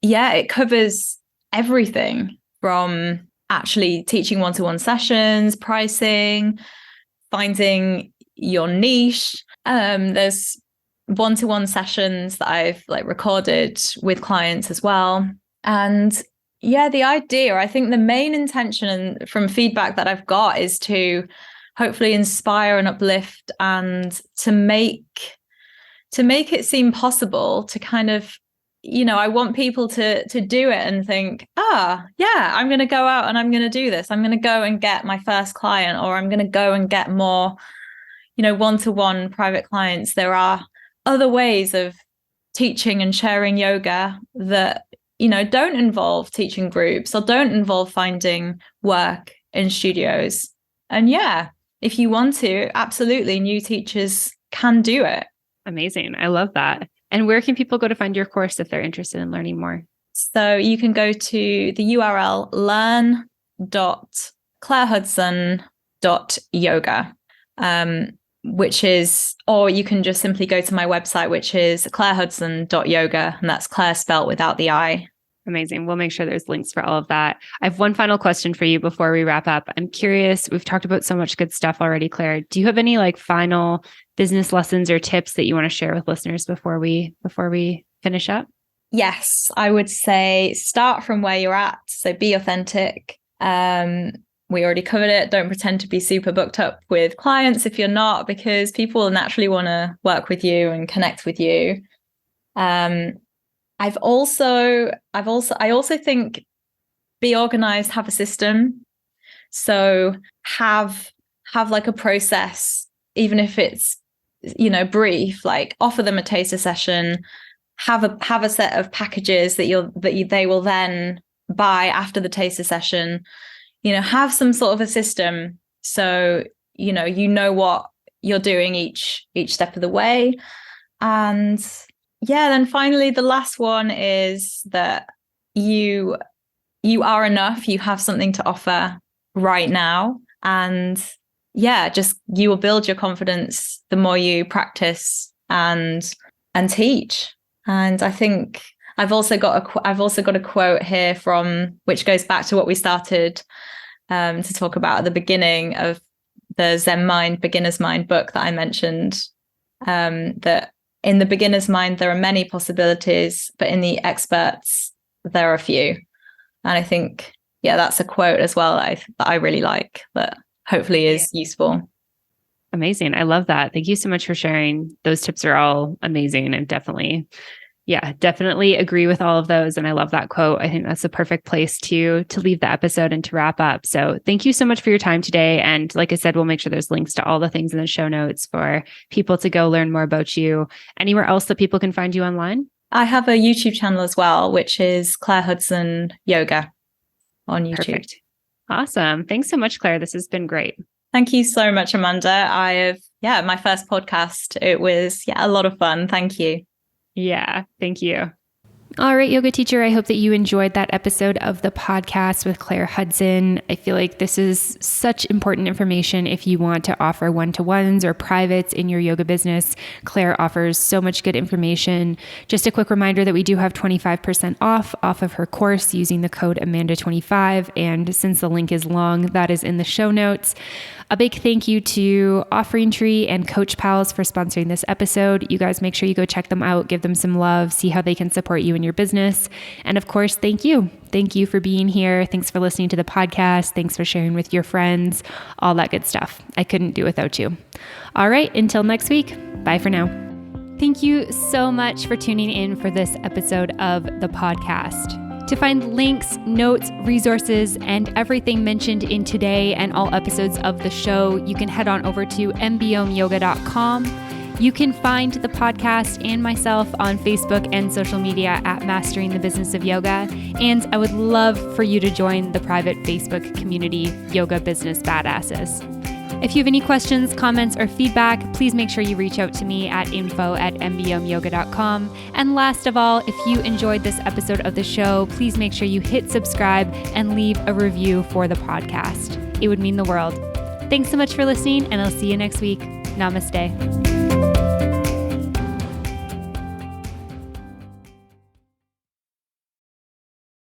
yeah, it covers everything from actually teaching one-to-one sessions, pricing, finding your niche. There's one-to-one sessions that I've recorded with clients as well. And yeah, the idea, I think the main intention from feedback that I've got is to hopefully inspire and uplift, and to make it seem possible to kind of, I want people to do it and think, yeah, I'm going to go out and I'm going to do this. I'm going to go and get my first client, or I'm going to go and get more, one-to-one private clients. There are other ways of teaching and sharing yoga that, don't involve teaching groups or don't involve finding work in studios. And yeah, if you want to, absolutely, new teachers can do it.
Amazing. I love that. And where can people go to find your course if they're interested in learning more?
So you can go to the URL learn.clarehudson.yoga. Which is, or you can just simply go to my website, which is clarehudson.yoga, and that's Claire spelt without the I.
Amazing. We'll make sure there's links for all of that. I have one final question for you before we wrap up. I'm curious, we've talked about so much good stuff already, Claire. Do you have any final business lessons or tips that you want to share with listeners before we finish up?
Yes, I would say start from where you're at. So be authentic. We already covered it. Don't pretend to be super booked up with clients if you're not, because people will naturally want to work with you and connect with you. I also think be organized, have a system. So have like a process, even if it's, brief, like offer them a taster session, have a set of packages that they will then buy after the taster session. Have some sort of a system, so you know what you're doing each step of the way. And then finally, the last one is that you are enough. You have something to offer right now, and just you will build your confidence the more you practice and teach. And I think I've also got a quote here from, which goes back to what we started to talk about at the beginning of the Zen Mind, Beginner's Mind book that I mentioned, that in the beginner's mind, there are many possibilities, but in the experts, there are few. And I think, that's a quote as well that I really like, that hopefully is useful.
Amazing. I love that. Thank you so much for sharing. Those tips are all amazing, and definitely agree with all of those. And I love that quote. I think that's the perfect place to leave the episode and to wrap up. So thank you so much for your time today. And like I said, we'll make sure there's links to all the things in the show notes for people to go learn more about you. Anywhere else that people can find you online?
I have a YouTube channel as well, which is Clare Hudson Yoga on YouTube.
Perfect. Awesome. Thanks so much, Claire. This has been great.
Thank you so much, Amanda. My first podcast. It was, a lot of fun. Thank you.
Yeah, thank you. All right, yoga teacher, I hope that you enjoyed that episode of the podcast with Clare Hudson. I feel like this is such important information if you want to offer one-to-ones or privates in your yoga business. Clare offers so much good information. Just a quick reminder that we do have 25% off of her course using the code Amanda25. And since the link is long, that is in the show notes. A big thank you to Offering Tree and Coach Pals for sponsoring this episode. You guys make sure you go check them out, give them some love, see how they can support you in your business. And of course, thank you. Thank you for being here. Thanks for listening to the podcast. Thanks for sharing with your friends, all that good stuff. I couldn't do without you. All right, until next week. Bye for now. Thank you so much for tuning in for this episode of the podcast. To find links, notes, resources, and everything mentioned in today and all episodes of the show, you can head on over to mbomyoga.com. You can find the podcast and myself on Facebook and social media at Mastering the Business of Yoga. And I would love for you to join the private Facebook community, Yoga Business Badasses. If you have any questions, comments, or feedback, please make sure you reach out to me at info@mbomyoga.com. And last of all, if you enjoyed this episode of the show, please make sure you hit subscribe and leave a review for the podcast. It would mean the world. Thanks so much for listening, and I'll see you next week. Namaste.